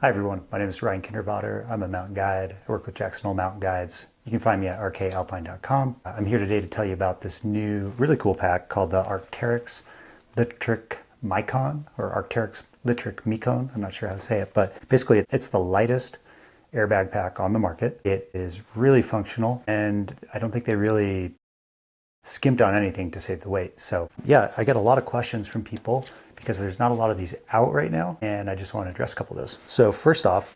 Hi everyone, my name is Ryan Kindervater. I'm a mountain guide. I work with Jackson Hole Mountain Guides. You can find me at rkalpine.com. I'm here today to tell you about this new really cool pack called the Arcteryx Litric Micon or Arcteryx Litric Micon. I'm not sure how to say it, but basically it's the lightest airbag pack on the market. It is really functional, and I don't think they really skimped on anything to save the weight. So yeah, I get a lot of questions from people because there's not a lot of these out right now, and I just want to address a couple of those. So first off,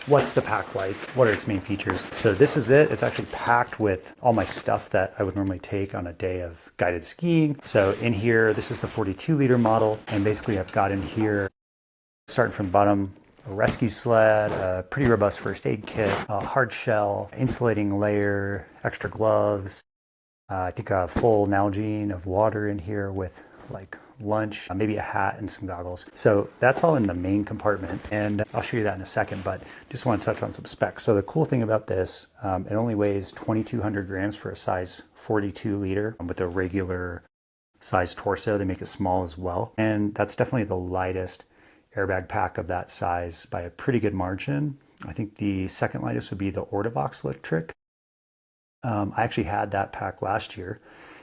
what's the pack like? What are its main features? So this is it. It's actually packed with all my stuff that I would normally take on a day of guided skiing. So in here, this is the 42-liter model, and basically I've got in here, starting from the bottom, a rescue sled, a pretty robust first aid kit, a hard shell, insulating layer, extra gloves. I think a full Nalgene of water in here with like lunch, maybe a hat and some goggles. So that's all in the main compartment, and I'll show you that in a second, but just want to touch on some specs. So the cool thing about this, it only weighs 2,200 grams for a size 42 liter with a regular size torso. They make it small as well. And that's definitely the lightest airbag pack of that size by a pretty good margin. I think the second lightest would be the Arcteryx Litric. I actually had that pack last year,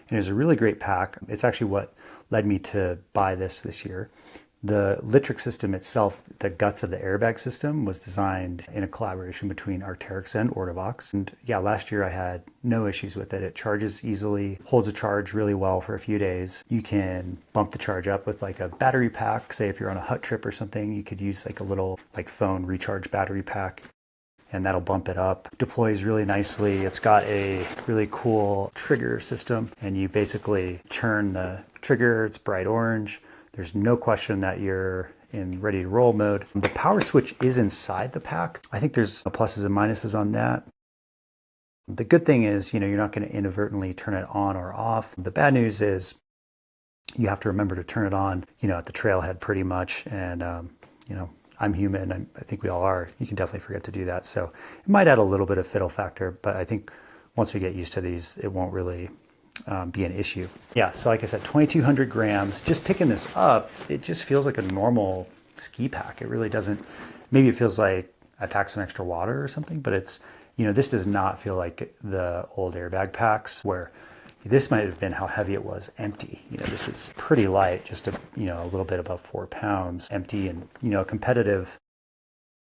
and it was a really great pack. It's actually what led me to buy this year. The Litric system itself, the guts of the airbag system, was designed in a collaboration between Arcteryx and Arcteryx. And yeah, last year I had no issues with it. It charges easily, holds a charge really well for a few days. You can bump the charge up with like a battery pack. Say if you're on a hut trip or something, you could use like a little like phone recharge battery pack, and that'll bump it up. Deploys really nicely. It's got a really cool trigger system, and you basically turn the trigger, it's bright orange. There's no question that you're in ready to roll mode. The power switch is inside the pack. I think there's pluses and minuses on that. The good thing is, you're not going to inadvertently turn it on or off. The bad news is you have to remember to turn it on, at the trailhead pretty much, and I'm human. I think we all are. You can definitely forget to do that. So it might add a little bit of fiddle factor, but I think once we get used to these, it won't really be an issue. Yeah, so like I said, 2,200 grams. Just picking this up, it just feels like a normal ski pack. It really doesn't. Maybe it feels like I packed some extra water or something, but it's, this does not feel like the old airbag packs where this might have been how heavy it was empty. This is pretty light, just a little bit above 4 pounds empty, and a competitive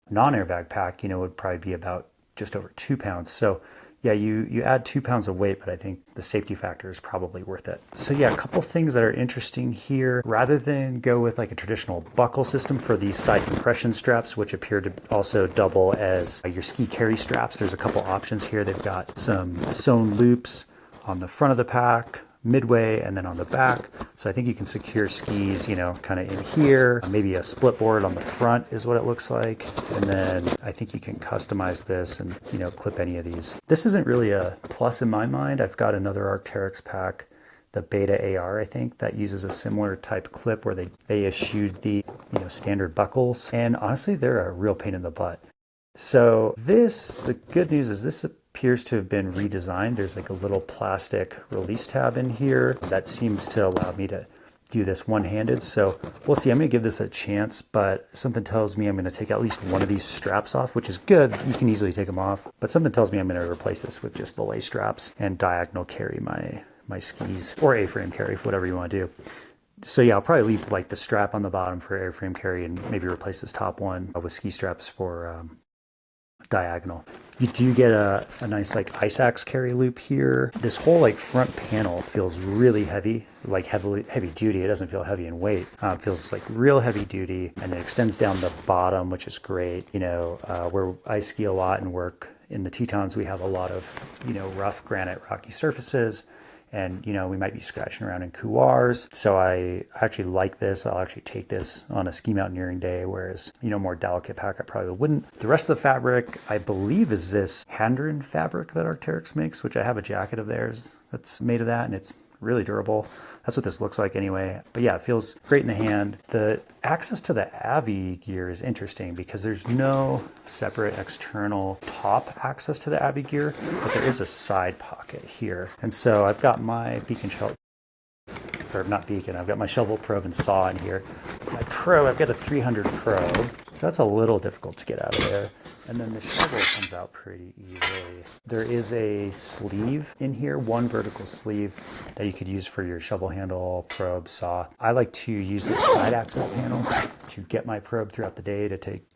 non-airbag pack would probably be about just over 2 pounds. So yeah, you add 2 pounds of weight, but I think the safety factor is probably worth it. So yeah, a couple things that are interesting here. Rather than go with like a traditional buckle system for these side compression straps, which appear to also double as your ski carry straps, there's a couple options here. They've got some sewn loops on the front of the pack, midway, and then on the back. So I think you can secure skis, kind of in here. Maybe a split board on the front is what it looks like. And then I think you can customize this and, clip any of these. This isn't really a plus in my mind. I've got another Arcteryx pack, the Beta AR, I think, that uses a similar type clip where they eschewed the, standard buckles. And honestly, they're a real pain in the butt. So the good news is this appears to have been redesigned. There's like a little plastic release tab in here that seems to allow me to do this one-handed. So we'll see. I'm going to give this a chance, but something tells me I'm going to take at least one of these straps off, which is good. You can easily take them off, but something tells me I'm going to replace this with just belay straps and diagonal carry my skis, or A-frame carry, whatever you want to do. So yeah, I'll probably leave like the strap on the bottom for airframe carry and maybe replace this top one with ski straps for diagonal. You do get a nice like ice axe carry loop here. This whole like front panel feels really heavy, like heavy duty. It doesn't feel heavy in weight. It feels like real heavy duty, and it extends down the bottom, which is great. Where I ski a lot and work in the Tetons, we have a lot of rough granite rocky surfaces, and we might be scratching around in couloirs. So I actually like this. I'll actually take this on a ski mountaineering day, whereas more delicate pack I probably wouldn't. The rest of the fabric, I believe, is this Handren fabric that Arcteryx makes, which I have a jacket of theirs that's made of that, and it's really durable. That's what this looks like anyway. But yeah, it feels great in the hand. The access to the Avi gear is interesting because there's no separate external top access to the Avi gear, but there is a side pocket here. And so I've got my beacon shell, or not beacon, I've got my shovel probe and saw in here. I probe, I've got a 300 probe, so that's a little difficult to get out of there. And then the shovel comes out pretty easily. There is a sleeve in here, one vertical sleeve that you could use for your shovel handle, probe, saw. I like to use the side access panel to get my probe throughout the day to take,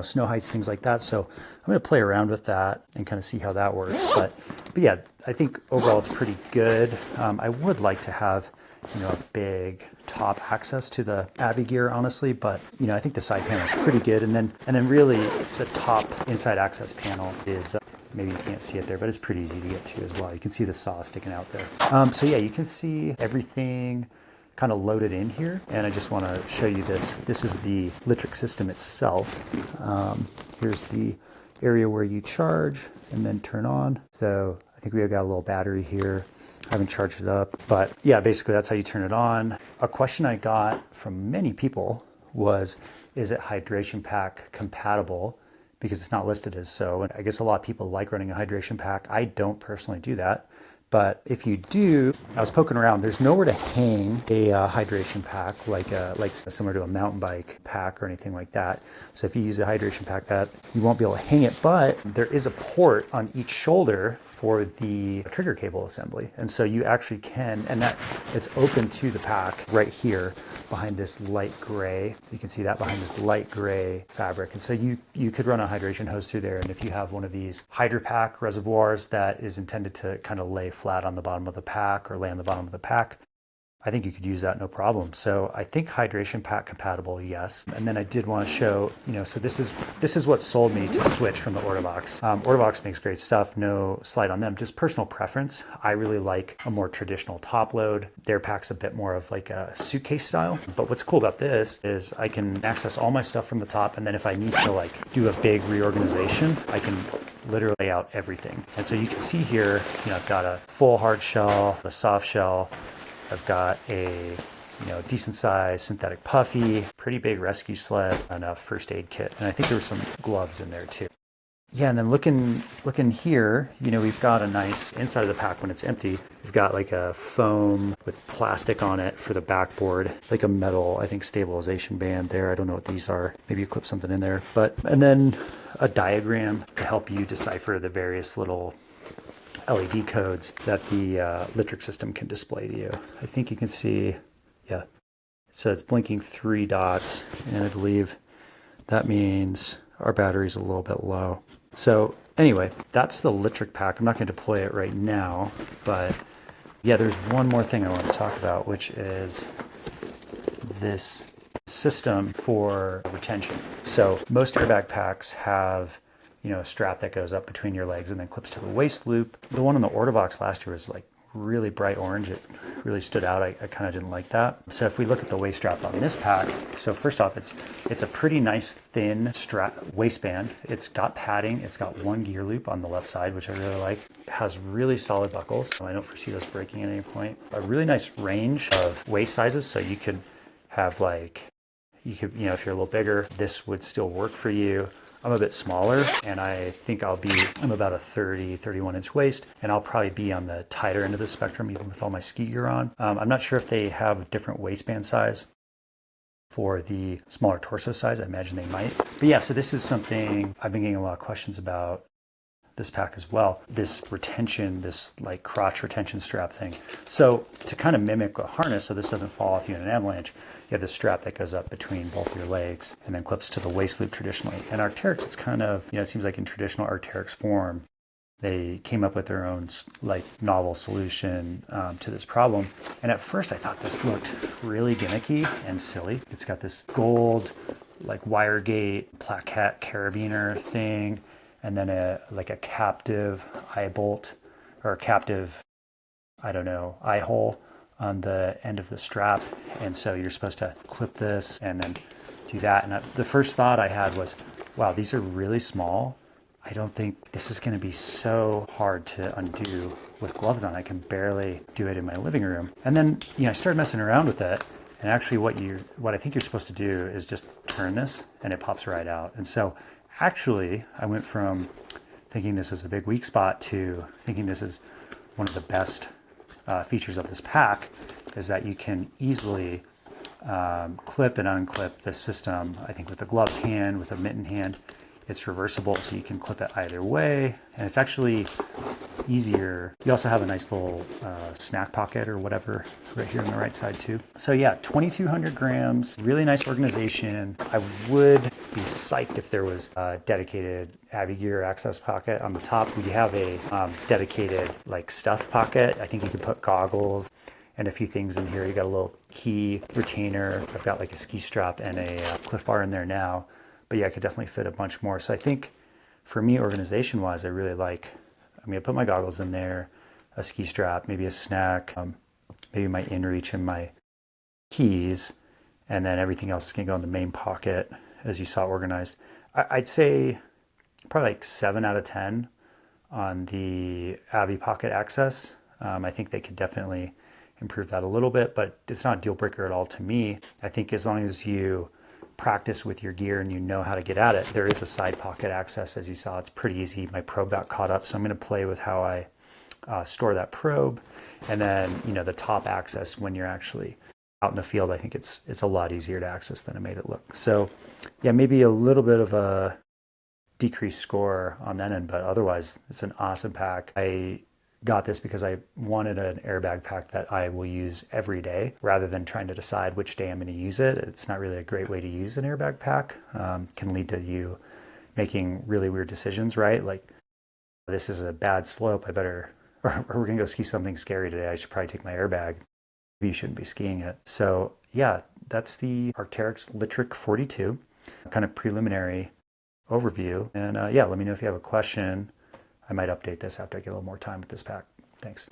snow heights, things like that. So I'm going to play around with that and kind of see how that works. But yeah, I think overall it's pretty good. I would like to have, a big top access to the Avi gear, honestly, but I think the side panel is pretty good. And then really the top inside access panel is, maybe you can't see it there, but it's pretty easy to get to as well. You can see the saw sticking out there. So yeah, you can see everything kind of loaded in here. And I just want to show you this. This is the Litric system itself. Here's the area where you charge and then turn on. So I think we've got a little battery here. I haven't charged it up, but yeah, basically that's how you turn it on. A question I got from many people was, is it hydration pack compatible? Because it's not listed as so. And I guess a lot of people like running a hydration pack. I don't personally do that. But if you do, I was poking around, there's nowhere to hang a hydration pack like similar to a mountain bike pack or anything like that. So if you use a hydration pack, that you won't be able to hang it, but there is a port on each shoulder for the trigger cable assembly. And so you actually can, and that it's open to the pack right here behind this light gray. You can see that behind this light gray fabric. And so you could run a hydration hose through there. And if you have one of these Hydro Pack reservoirs that is intended to kind of lay flat on the bottom of the pack or lay on the bottom of the pack, I think you could use that no problem. So I think hydration pack compatible, yes. And then I did want to show, so this is what sold me to switch from the Ortobox. Ortobox makes great stuff, no slight on them, just personal preference. I really like a more traditional top load. Their pack's a bit more of like a suitcase style. But what's cool about this is I can access all my stuff from the top, and then if I need to do a big reorganization, I can literally lay out everything. And so you can see here, I've got a full hard shell, a soft shell. I've got a decent size synthetic puffy, pretty big rescue sled, and a first aid kit. And I think there were some gloves in there too. Yeah, and then looking here, we've got a nice inside of the pack when it's empty. We've got like a foam with plastic on it for the backboard, like a metal, I think, stabilization band there. I don't know what these are. Maybe you clip something in there. And then a diagram to help you decipher the various little LED codes that the Litric system can display to you. I think you can see, yeah, so it's blinking 3 dots, and I believe that means our battery's a little bit low. So anyway, that's the Litric pack. I'm not going to deploy it right now, but yeah, there's one more thing I want to talk about, which is this system for retention. So most airbag packs have a strap that goes up between your legs and then clips to the waist loop. The one on the Ortobox last year was like really bright orange. It really stood out. I kind of didn't like that. So if we look at the waist strap on this pack, so first off, it's a pretty nice thin strap waistband. It's got padding. It's got one gear loop on the left side, which I really like. It has really solid buckles. I don't foresee those breaking at any point. A really nice range of waist sizes. So you could have if you're a little bigger, this would still work for you. I'm a bit smaller, and I think I'm about a 31 inch waist, and I'll probably be on the tighter end of the spectrum, even with all my ski gear on. I'm not sure if they have a different waistband size for the smaller torso size. I imagine they might. But yeah, so this is something I've been getting a lot of questions about this pack as well. This retention, this crotch retention strap thing. So to kind of mimic a harness so this doesn't fall off you in an avalanche, you have this strap that goes up between both your legs and then clips to the waist loop traditionally. And Arcteryx, it's kind of, it seems like in traditional Arcteryx form, they came up with their own novel solution to this problem. And at first I thought this looked really gimmicky and silly. It's got this gold wire gate plaquette carabiner thing, and then a captive eye bolt or a captive, eye hole on the end of the strap. And so you're supposed to clip this and then do that. And the first thought I had was, wow, these are really small. I don't think this is going to be so hard to undo with gloves on. I can barely do it in my living room. And then, I started messing around with it. And actually what I think you're supposed to do is just turn this and it pops right out. And so actually I went from thinking this was a big weak spot to thinking this is one of the best features of this pack, is that you can easily clip and unclip the system. I think with a gloved hand, with a mitten hand, it's reversible, so you can clip it either way, and it's actually easier. You also have a nice little snack pocket or whatever right here on the right side too. So yeah, 2,200 grams, really nice organization. I would be psyched if there was a dedicated Avi Gear access pocket. On the top, we have a dedicated like stuff pocket. I think you could put goggles and a few things in here. You got a little key retainer. I've got like a ski strap and a Cliff Bar in there now. But yeah, I could definitely fit a bunch more. So I think for me, organization-wise, I really like, I put my goggles in there, a ski strap, maybe a snack, maybe my inReach and my keys, and then everything else can go in the main pocket as you saw organized. I'd say probably like 7 out of 10 on the Avi Pocket Access. I think they could definitely improve that a little bit, but it's not a deal breaker at all to me. I think as long as you practice with your gear and you know how to get at it, there is a side pocket access. As you saw, it's pretty easy. My probe got caught up, so I'm going to play with how I store that probe. And then, you know, the top access when you're actually out in the field, I think it's a lot easier to access than it made it look. So yeah, maybe a little bit of a decreased score on that end, but otherwise it's an awesome pack. I got this because I wanted an airbag pack that I will use every day rather than trying to decide which day I'm going to use it. It's not really a great way to use an airbag pack. Can lead to you making really weird decisions, right? Like, this is a bad slope, I better, or we're going to go ski something scary today, I should probably take my airbag. Maybe you shouldn't be skiing it. So yeah, that's the Arcteryx Litric 42, kind of preliminary overview. And yeah, let me know if you have a question. I might update this after I get a little more time with this pack. Thanks.